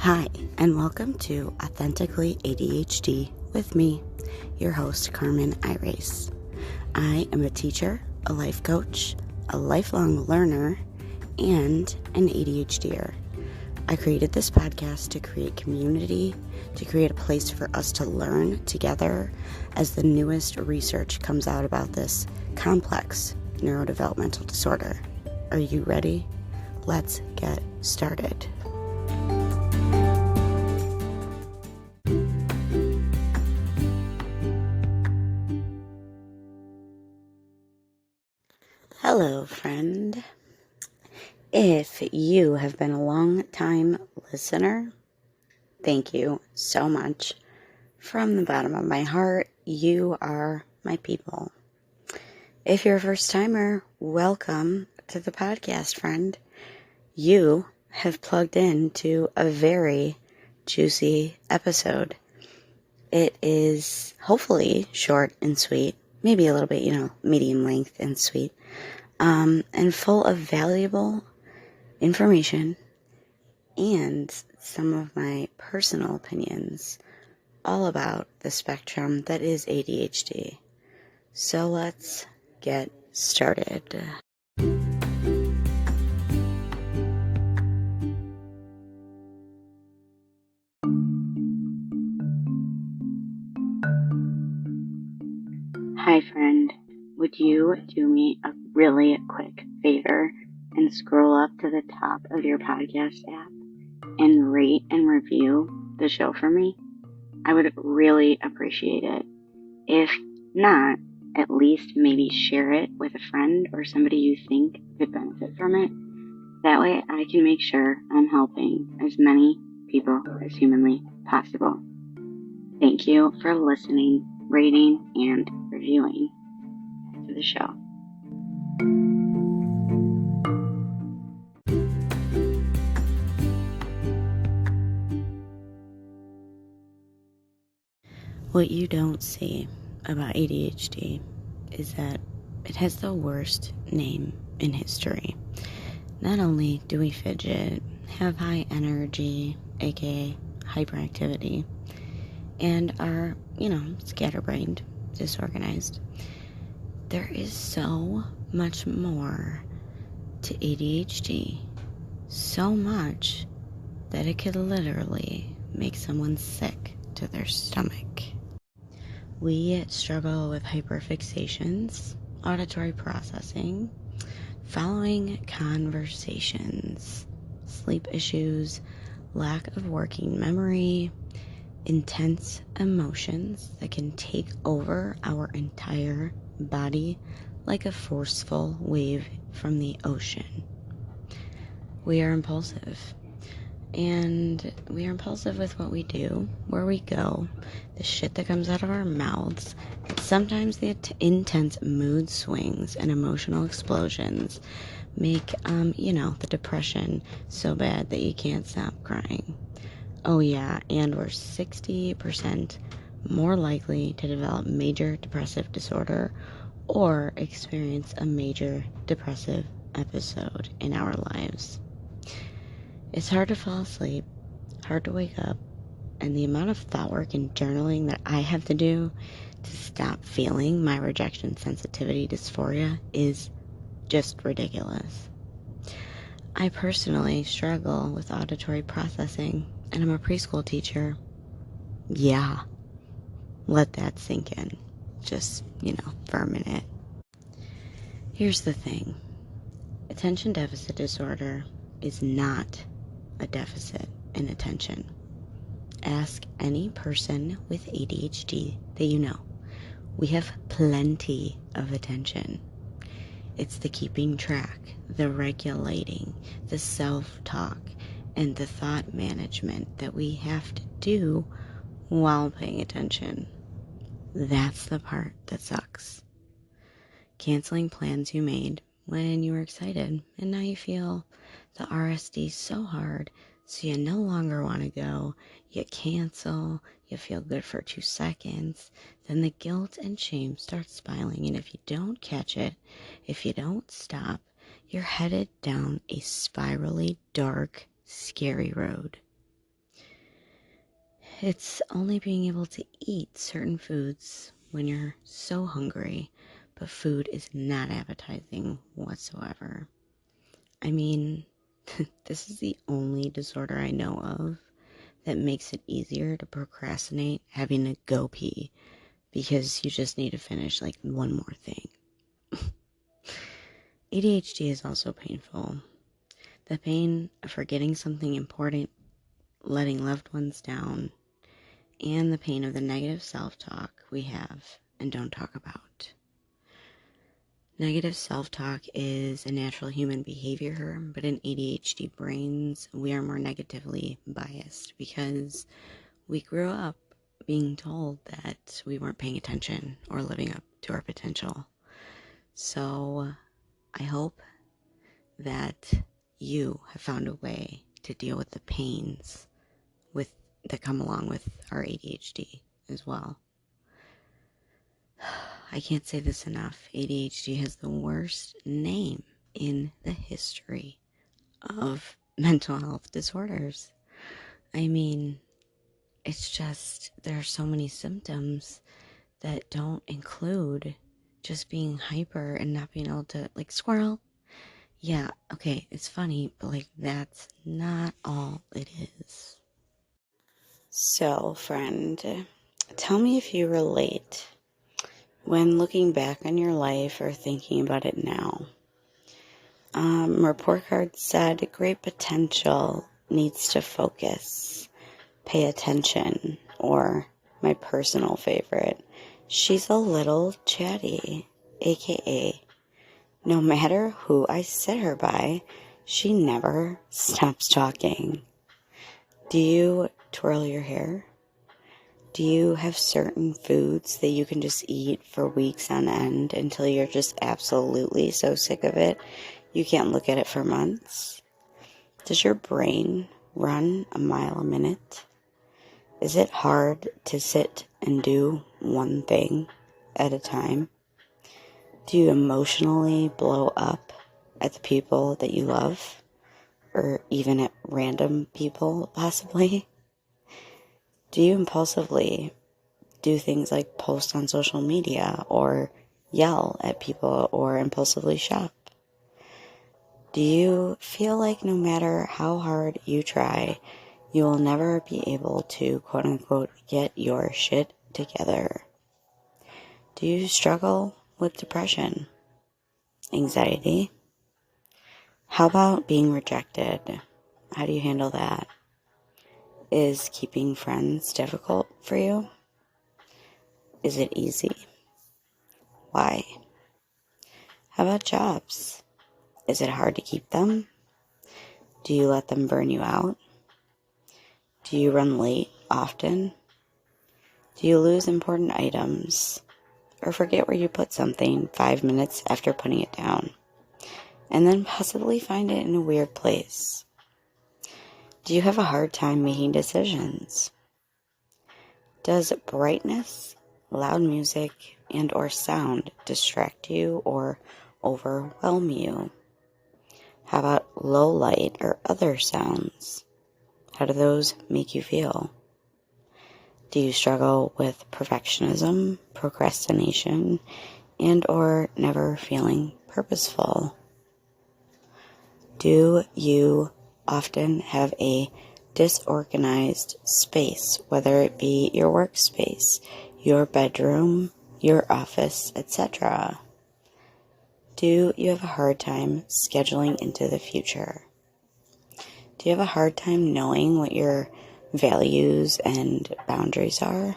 Hi, and welcome to Authentically ADHD with me, your host, Carmen Irace. I am a teacher, a life coach, a lifelong learner, and an ADHDer. I created this podcast to create community, to create a place for us to learn together as the newest research comes out about this complex neurodevelopmental disorder. Are you ready? Let's get started. Hello, friend. If you have been a long-time listener, thank you so much. From the bottom of my heart, you are my people. If you're a first-timer, welcome to the podcast, friend. You have plugged into a very juicy episode. It is hopefully short and sweet, maybe a little bit, medium length and sweet. And full of valuable information and some of my personal opinions all about the spectrum that is ADHD. So let's get started. Hi, friend. Would you do me a really quick favor and scroll up to the top of your podcast app and rate and review the show for me? I would really appreciate it. If not, at least maybe share it with a friend or somebody you think could benefit from it. That way I can make sure I'm helping as many people as humanly possible. Thank you for listening, rating, and reviewing to the show. What you don't see about ADHD is that it has the worst name in history. Not only do we fidget, have high energy, aka hyperactivity, and are, scatterbrained, disorganized, there is so much more to ADHD. So much that it could literally make someone sick to their stomach. We struggle with hyperfixations, auditory processing, following conversations, sleep issues, lack of working memory, intense emotions that can take over our entire body like a forceful wave from the ocean. We are impulsive. And we are impulsive with what we do, where we go, the shit that comes out of our mouths. Sometimes the intense mood swings and emotional explosions make, the depression so bad that you can't stop crying. Oh yeah, and we're 60% more likely to develop major depressive disorder or experience a major depressive episode in our lives. It's hard to fall asleep, hard to wake up, and the amount of thought work and journaling that I have to do to stop feeling my rejection sensitivity dysphoria is just ridiculous. I personally struggle with auditory processing, and I'm a preschool teacher. Yeah, let that sink in, just, for a minute. Here's the thing. Attention deficit disorder is not a deficit in attention. Ask any person with ADHD that you know. We have plenty of attention. It's the keeping track, the regulating, the self-talk, and the thought management that we have to do while paying attention. That's the part that sucks. Canceling plans you made when you were excited, and now you feel the RSD so hard, so you no longer want to go. You cancel, you feel good for 2 seconds, then the guilt and shame starts spiraling, and if you don't catch it, if you don't stop, you're headed down a spirally dark, scary road. It's only being able to eat certain foods when you're so hungry, but food is not appetizing whatsoever. I mean, this is the only disorder I know of that makes it easier to procrastinate having to go pee because you just need to finish like one more thing. ADHD is also painful. The pain of forgetting something important, letting loved ones down, and the pain of the negative self-talk we have and don't talk about. Negative self-talk is a natural human behavior, but in ADHD brains, we are more negatively biased because we grew up being told that we weren't paying attention or living up to our potential. So I hope that you have found a way to deal with the pains that come along with our ADHD as well. I can't say this enough. ADHD has the worst name in the history of mental health disorders. I mean, it's just, there are so many symptoms that don't include just being hyper and not being able to, like, squirrel. Yeah, okay, it's funny, but, like, that's not all it is. So, friend, tell me if you relate when looking back on your life or thinking about it now. Report card said, great potential needs to focus, pay attention, or my personal favorite, she's a little chatty, aka, no matter who I sit her by, she never stops talking. Do you twirl your hair? Do you have certain foods that you can just eat for weeks on end until you're just absolutely so sick of it you can't look at it for months? Does your brain run a mile a minute? Is it hard to sit and do one thing at a time? Do you emotionally blow up at the people that you love? Or even at random people, possibly? Do you impulsively do things like post on social media or yell at people or impulsively shop? Do you feel like no matter how hard you try, you will never be able to, quote unquote, get your shit together? Do you struggle with depression, anxiety? How about being rejected? How do you handle that? Is keeping friends difficult for you? Is it easy? Why? How about jobs? Is it hard to keep them? Do you let them burn you out? Do you run late often? Do you lose important items or forget where you put something 5 minutes after putting it down and then possibly find it in a weird place? Do you have a hard time making decisions? Does brightness, loud music, and or sound distract you or overwhelm you? How about low light or other sounds? How do those make you feel? Do you struggle with perfectionism, procrastination, and or never feeling purposeful? Do you often have a disorganized space, whether it be your workspace, your bedroom, your office, etc.? Do you have a hard time scheduling into the future? Do you have a hard time knowing what your values and boundaries are?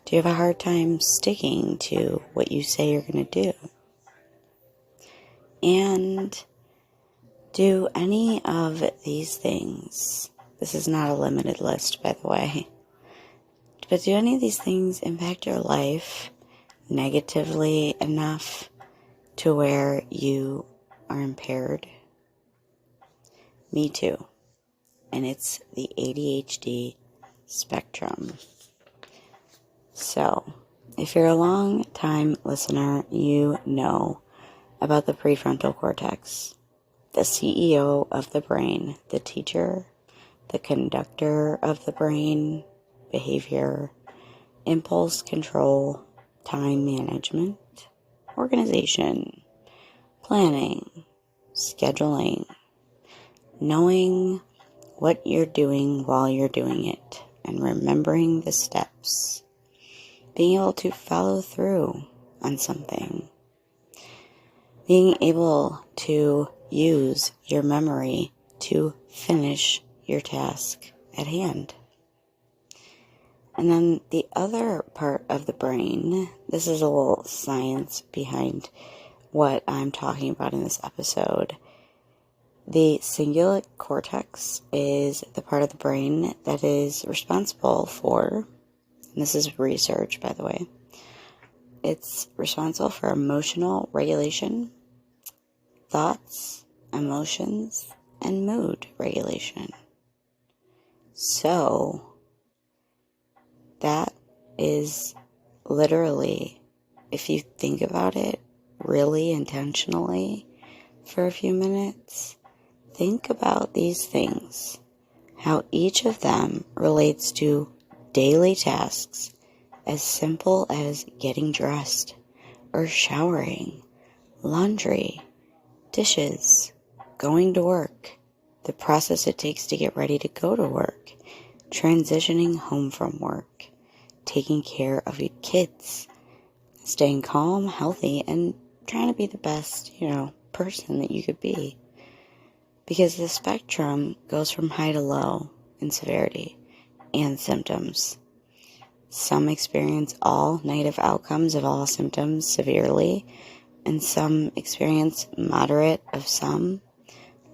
Do you have a hard time sticking to what you say you're going to do? And do any of these things, this is not a limited list, by the way, but do any of these things impact your life negatively enough to where you are impaired? Me too. And it's the ADHD spectrum. So, if you're a long-time listener, you know about the prefrontal cortex, the CEO of the brain, the teacher, the conductor of the brain, behavior, impulse control, time management, organization, planning, scheduling, knowing what you're doing while you're doing it, and remembering the steps, being able to follow through on something, being able to use your memory to finish your task at hand. And then the other part of the brain, this is a little science behind what I'm talking about in this episode. The cingulate cortex is the part of the brain that is responsible for, and this is research, by the way, it's responsible for emotional regulation, thoughts, emotions, and mood regulation. So, that is literally, if you think about it really intentionally for a few minutes, think about these things, how each of them relates to daily tasks as simple as getting dressed or showering, laundry, dishes, going to work, the process it takes to get ready to go to work, transitioning home from work, taking care of your kids, staying calm, healthy, and trying to be the best, person that you could be. Because the spectrum goes from high to low in severity and symptoms. Some experience all negative outcomes of all symptoms severely, and some experience moderate of some,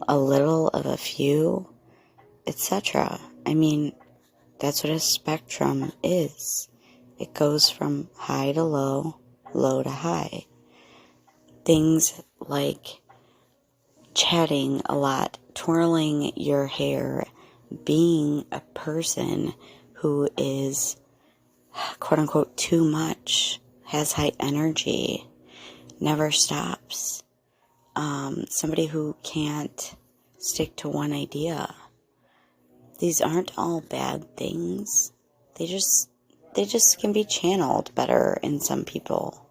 a little of a few, etc. That's what a spectrum is. It goes from high to low, low to high. Things like chatting a lot, twirling your hair, being a person who is, quote unquote, too much, has high energy, never stops, somebody who can't stick to one idea. These aren't all bad things. They just can be channeled better in some people.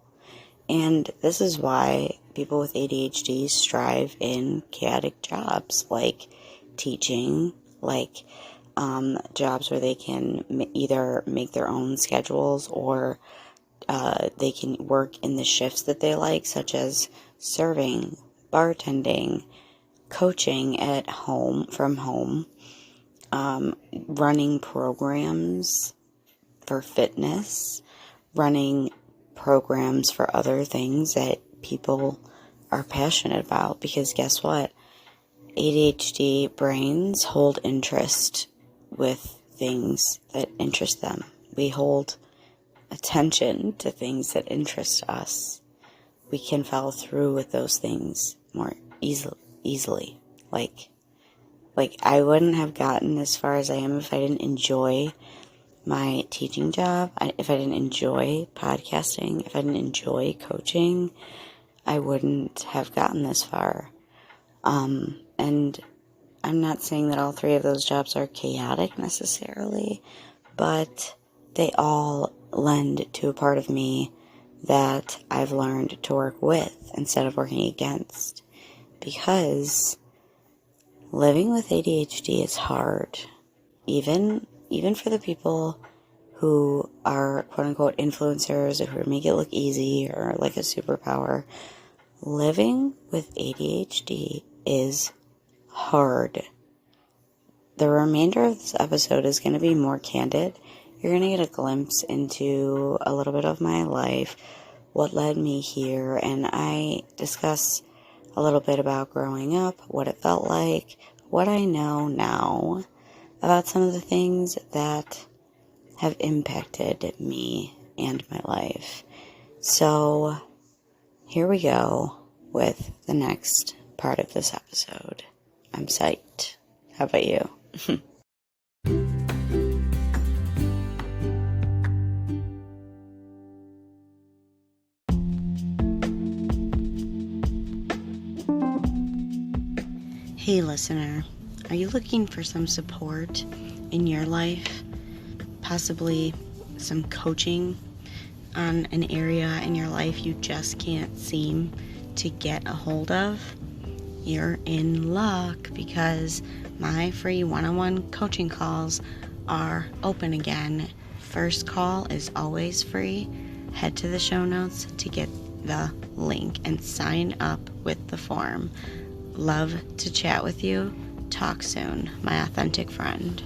And this is why people with ADHD strive in chaotic jobs like teaching, like jobs where they can either make their own schedules or they can work in the shifts that they like, such as serving, bartending, coaching at home, from home, running programs for fitness, running programs for other things that people are passionate about. Because guess what? ADHD brains hold interest with things that interest them. We hold attention to things that interest us. We can follow through with those things more easily. Like I wouldn't have gotten as far as I am if I didn't enjoy my teaching job, if I didn't enjoy podcasting, if I didn't enjoy coaching, I wouldn't have gotten this far. And I'm not saying that all three of those jobs are chaotic necessarily, but they all lend to a part of me that I've learned to work with instead of working against. Because living with ADHD is hard, even for the people who are quote-unquote influencers or who make it look easy or like a superpower. Living with ADHD is hard. The remainder of this episode is going to be more candid. You're going to get a glimpse into a little bit of my life, what led me here, and I discuss a little bit about growing up, what it felt like, what I know now about some of the things that have impacted me and my life. So here we go with the next part of this episode. I'm psyched. How about you? Hey listener, are you looking for some support in your life? possibly some coaching on an area in your life you just can't seem to get a hold of, you're in luck, because my free one-on-one coaching calls are open again. First call is always free. Head to the show notes to get the link and sign up with the form. Love to chat with you. Talk soon, my authentic friend.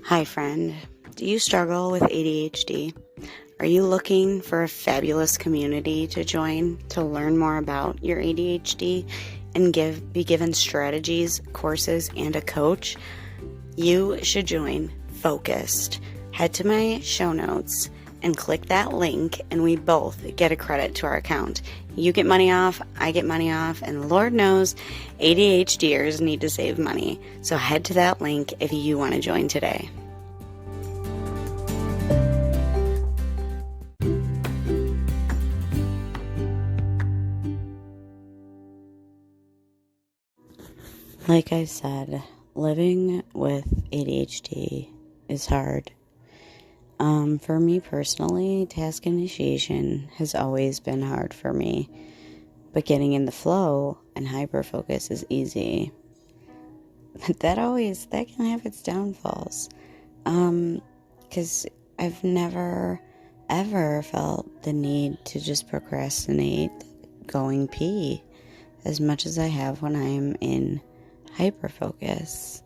Hi friend, do you struggle with ADHD? Are you looking for a fabulous community to join to learn more about your ADHD and be given strategies, courses, and a coach? You should join Focused. Head to my show notes and click that link, and we both get a credit to our account. You get money off, I get money off, and Lord knows ADHDers need to save money. So head to that link if you want to join today. Like I said, living with ADHD is hard. For me personally, task initiation has always been hard for me, but getting in the flow and hyperfocus is easy. But that can have its downfalls. Because I've never, ever felt the need to just procrastinate going pee as much as I have when I'm in hyperfocus.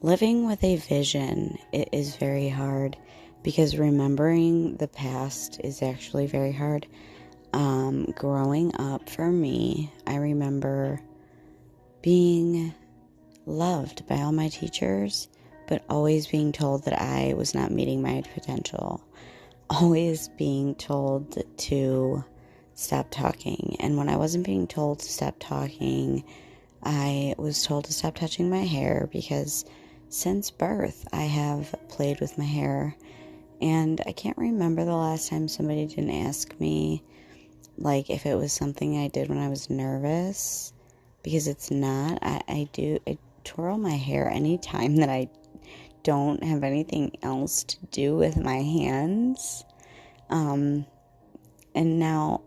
Living with a vision, it is very hard, because remembering the past is actually very hard. Growing up for me, I remember being loved by all my teachers, but always being told that I was not meeting my potential. Always being told to stop talking. And when I wasn't being told to stop talking, I was told to stop touching my hair, because since birth I have played with my hair, and I can't remember the last time somebody didn't ask me, like, if it was something I did when I was nervous, because it's not. I twirl my hair anytime that I don't have anything else to do with my hands. And now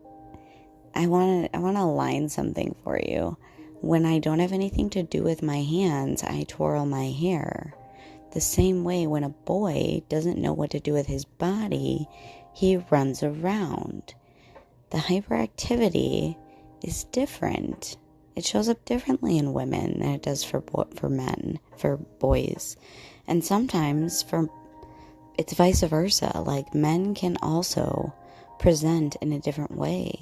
I want to align something for you. When I don't have anything to do with my hands, I twirl my hair. The same way, when a boy doesn't know what to do with his body, he runs around. The hyperactivity is different. It shows up differently in women than it does for men, for boys. And sometimes it's vice versa. Like, men can also present in a different way.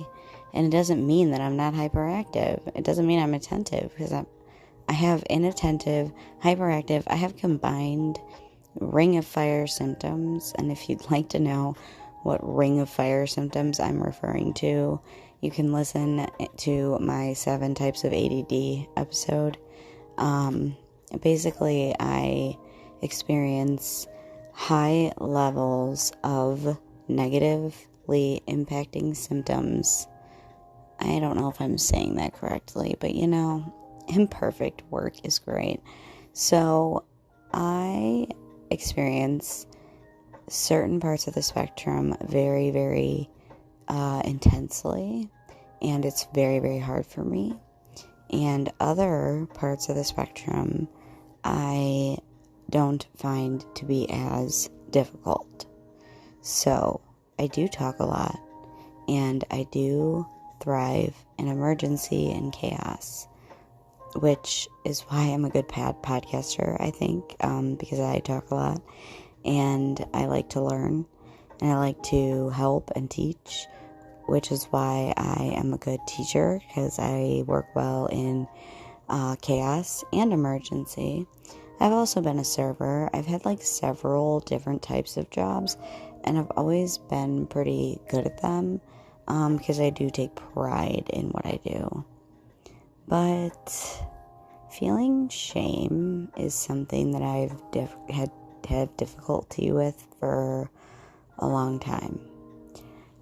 And it doesn't mean that I'm not hyperactive. It doesn't mean I'm attentive, because I have inattentive, hyperactive. I have combined ring of fire symptoms. And if you'd like to know what ring of fire symptoms I'm referring to, you can listen to my 7 types of ADD episode. Basically, I experience high levels of negatively impacting symptoms. I don't know if I'm saying that correctly, but imperfect work is great. So I experience certain parts of the spectrum very, very intensely, and it's very, very hard for me. And other parts of the spectrum I don't find to be as difficult. So I do talk a lot, and I do thrive in emergency and chaos, which is why I'm a good podcaster, I think, because I talk a lot, and I like to learn, and I like to help and teach, which is why I am a good teacher, because I work well in chaos and emergency. I've also been a server. I've had several different types of jobs, and I've always been pretty good at them, because I do take pride in what I do. But feeling shame is something that I've had difficulty with for a long time.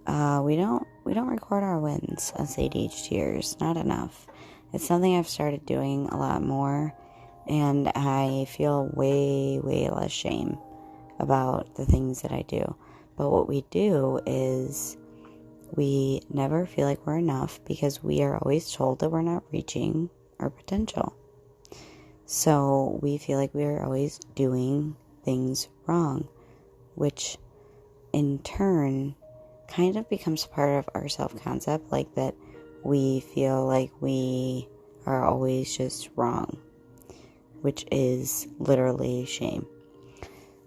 We don't record our wins as ADHDers, not enough. It's something I've started doing a lot more, and I feel way less shame about the things that I do. But what we do is we never feel like we're enough because we are always told that we're not reaching our potential. So we feel like we are always doing things wrong, which in turn kind of becomes part of our self-concept, like that we feel like we are always just wrong, which is literally shame.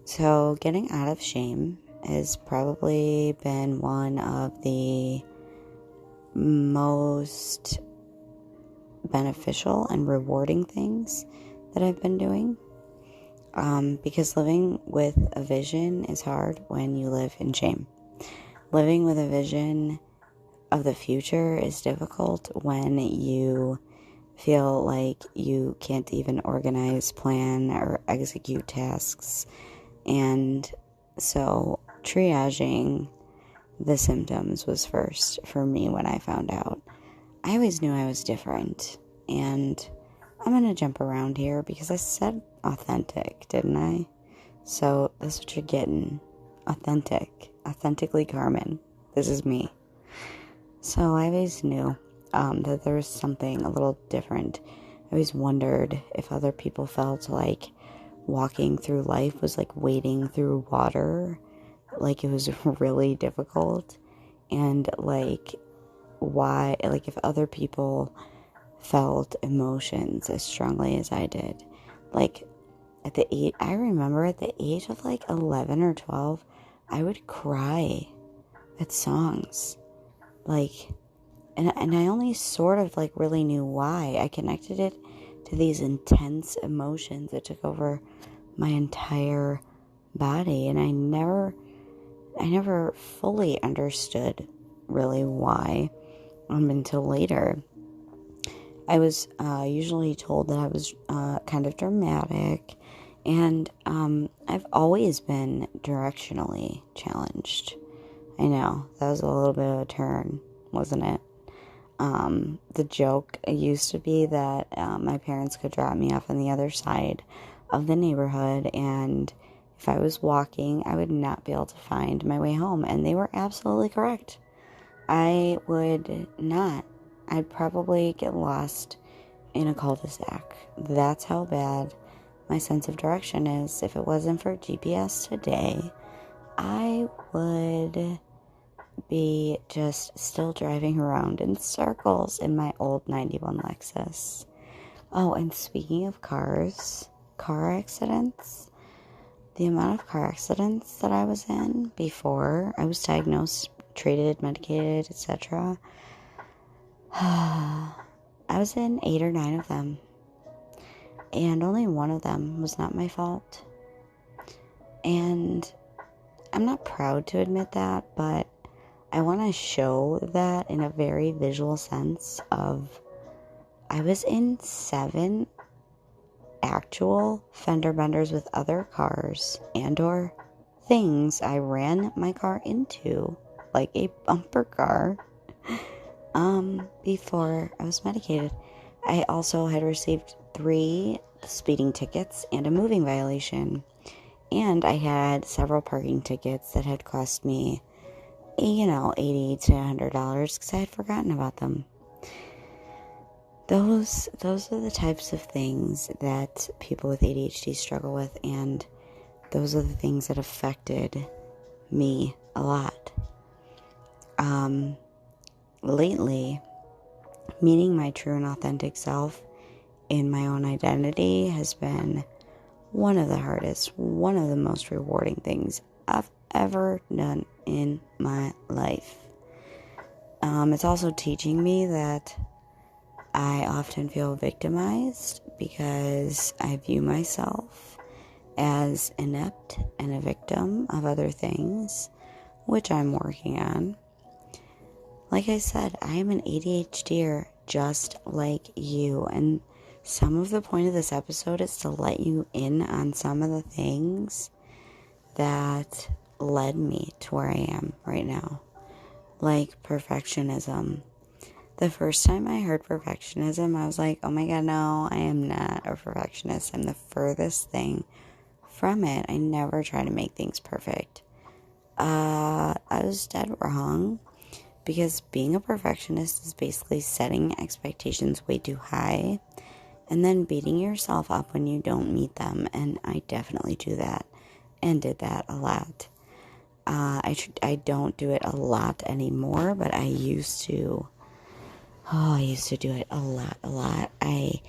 So getting out of shame has probably been one of the most beneficial and rewarding things that I've been doing. Because living with a vision is hard when you live in shame. Living with a vision of the future is difficult when you feel like you can't even organize, plan, or execute tasks. And so triaging the symptoms was first for me when I found out. I always knew I was different. And I'm going to jump around here because I said authentic, didn't I? So that's what you're getting. Authentic. Authentically Carmen. This is me. So I always knew that there was something a little different. I always wondered if other people felt like walking through life was like wading through water. Like it was really difficult. And like why, like if other people felt emotions as strongly as I did. Like I remember at the age of like 11 or 12, I would cry at songs. Like, and I only sort of like really knew why. I connected it to these intense emotions that took over my entire body. And I never fully understood really why until later. I was usually told that I was kind of dramatic, and I've always been directionally challenged. I know, that was a little bit of a turn, wasn't it? The joke used to be that my parents could drop me off on the other side of the neighborhood, and if I was walking, I would not be able to find my way home, and they were absolutely correct. I would not. I'd probably get lost in a cul-de-sac. That's how bad my sense of direction is. If it wasn't for GPS today, I would be just still driving around in circles in my old 91 Lexus. Oh, and speaking of cars, car accidents, the amount of car accidents that I was in before I was diagnosed, treated, medicated, etc., I was in 8 or 9 of them, and only one of them was not my fault. And I'm not proud to admit that, but I want to show that in a very visual sense of I was in 7 actual fender benders with other cars and or things I ran my car into, like a bumper car, before I was medicated. I also had received 3 speeding tickets and a moving violation. And I had several parking tickets that had cost me, $80 to $100 because I had forgotten about them. Those are the types of things that people with ADHD struggle with, and those are the things that affected me a lot. Lately, meeting my true and authentic self in my own identity has been one of the hardest, one of the most rewarding things I've ever done in my life. It's also teaching me that I often feel victimized because I view myself as inept and a victim of other things, which I'm working on. Like I said, I am an ADHDer just like you, and some of the point of this episode is to let you in on some of the things that led me to where I am right now. Like perfectionism. The first time I heard perfectionism, I was like, oh my God, no, I am not a perfectionist. I'm the furthest thing from it. I never try to make things perfect. I was dead wrong, because being a perfectionist is basically setting expectations way too high and then beating yourself up when you don't meet them. And I definitely do that and did that a lot. I don't do it a lot anymore, but I used to. Oh, I used to do it a lot. I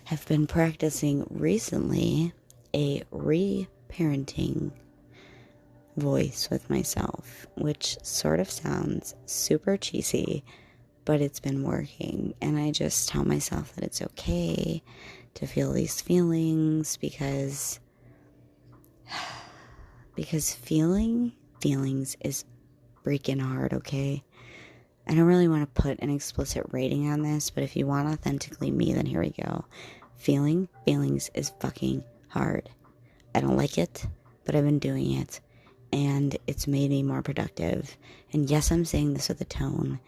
have been practicing recently a re-parenting voice with myself, which sort of sounds super cheesy, but it's been working. And I just tell myself that it's okay to feel these feelings because feeling feelings is freaking hard, okay? I don't really want to put an explicit rating on this, but if you want authentically me, then here we go. Feeling feelings is fucking hard. I don't like it, but I've been doing it, and it's made me more productive. And yes, I'm saying this with a tone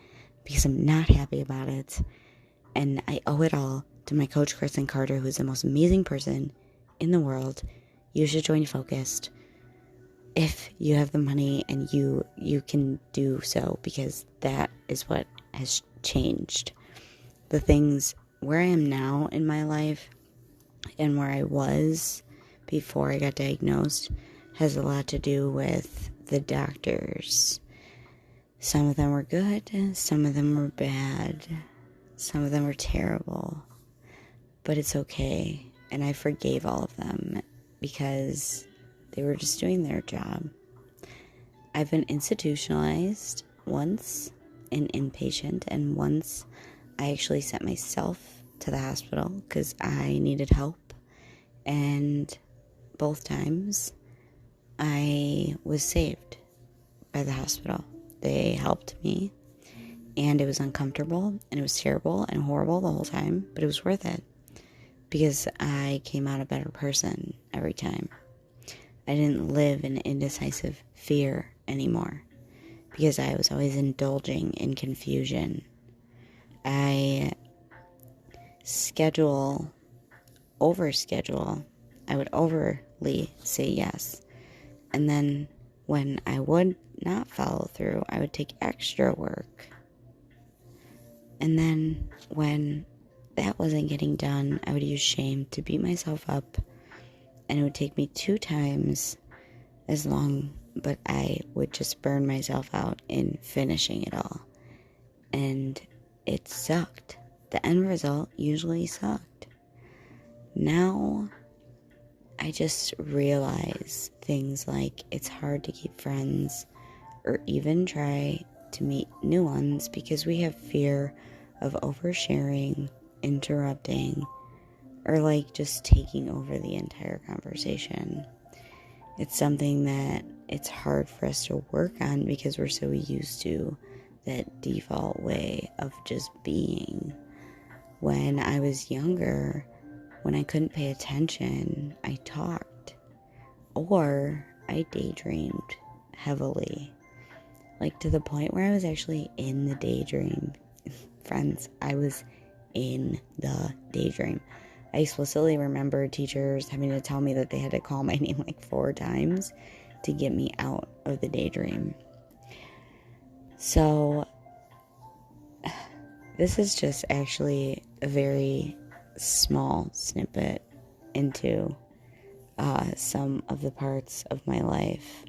because I'm not happy about it, and I owe it all to my coach, Kristen Carter, who's the most amazing person in the world. You should join Focused if you have the money, and you can do so, because that is what has changed. The things where I am now in my life and where I was before I got diagnosed has a lot to do with the doctors. Some of them were good, some of them were bad, some of them were terrible, but it's okay, and I forgave all of them because they were just doing their job. I've been institutionalized once, an inpatient, and once I actually sent myself to the hospital because I needed help. And both times I was saved by the hospital. They helped me, and it was uncomfortable, and it was terrible and horrible the whole time, but it was worth it because I came out a better person every time. I didn't live in indecisive fear anymore because I was always indulging in confusion. I overschedule. I would overly say yes. And then when I would not follow through, I would take extra work. And then when that wasn't getting done, I would use shame to beat myself up. And it would take me 2 times as long, but I would just burn myself out in finishing it all. And it sucked. The end result usually sucked. Now, I just realize things like it's hard to keep friends or even try to meet new ones because we have fear of oversharing, interrupting, or like just taking over the entire conversation. It's something that it's hard for us to work on because we're so used to that default way of just being. When I was younger, when I couldn't pay attention, I talked. Or I daydreamed heavily. Like to the point where I was actually in the daydream. Friends, I was in the daydream. I explicitly remember teachers having to tell me that they had to call my name like 4 times to get me out of the daydream. So, this is just actually a very small snippet into some of the parts of my life.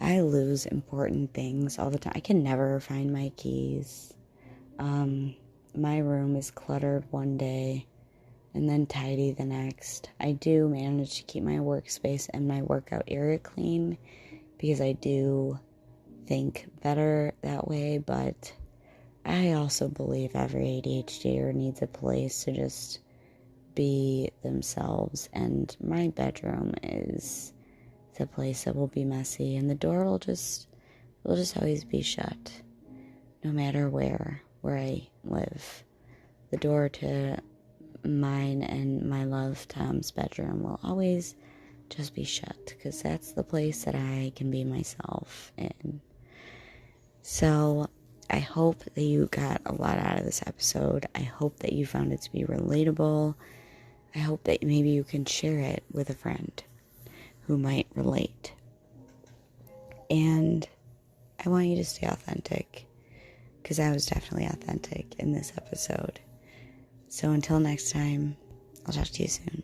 I lose important things all the time. I can never find my keys. My room is cluttered one day and then tidy the next. I do manage to keep my workspace and my workout area clean because I do think better that way, but I also believe every ADHDer needs a place to just be themselves, and my bedroom is the place that will be messy, and the door will just always be shut, no matter where I live. The door to mine and my love Tom's bedroom will always just be shut, because that's the place that I can be myself in. So I hope that you got a lot out of this episode. I hope that you found it to be relatable. I hope that maybe you can share it with a friend who might relate. And I want you to stay authentic, because I was definitely authentic in this episode. So until next time, I'll talk to you soon.